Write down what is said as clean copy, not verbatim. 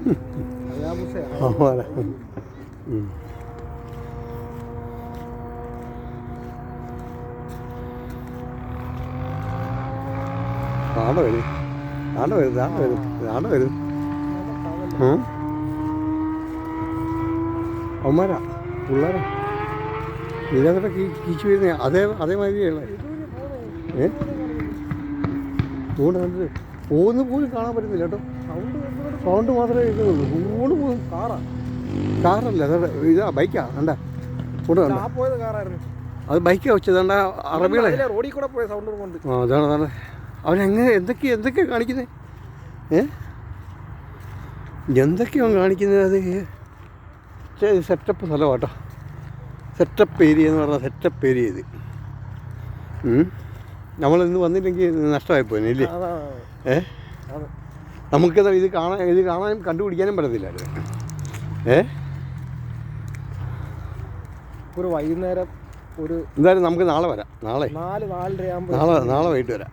വരും അവന്മാരാ പിള്ളേരാ ഇതിനകത്തൊക്കെ കീച്ചു വരുന്ന അതേമാതിരിയുള്ള അതുകൊണ്ട് പോകുന്ന പോലും കാണാൻ പറ്റുന്നില്ല കേട്ടോ. സൗണ്ട് മാത്രമേ കേൾക്കുന്നുള്ളൂ. ഫോണ് പോകും. കാറല്ല ഇതാ ബൈക്കാ. കണ്ടാ അത് ബൈക്കാ വെച്ചത്. കണ്ടാ അറബികളെ റോഡിൽ കൂടെ പോയ സൗണ്ട് കൊണ്ട്. അതാണ് അവനെങ്ങനെ എന്തൊക്കെയാ കാണിക്കുന്നത്? എന്തൊക്കെയാണ് കാണിക്കുന്നത്? അത് സെറ്റപ്പ് സ്ഥലമാണ് കേട്ടോ. സെറ്റപ്പ് ഏരിയ എന്ന് പറഞ്ഞാൽ സെറ്റപ്പ് ഏരിയ ഇത്. നമ്മളിന്ന് വന്നില്ലെങ്കിൽ നഷ്ടമായി പോയില്ലേ? നമുക്കത് ഇത് കാണാനും കണ്ടുപിടിക്കാനും പറ്റത്തില്ലായിരുന്നു. ഒരു വൈകുന്നേരം എന്തായാലും നമുക്ക് നാളെ വരാം. നാളെ വൈകിട്ട് വരാം.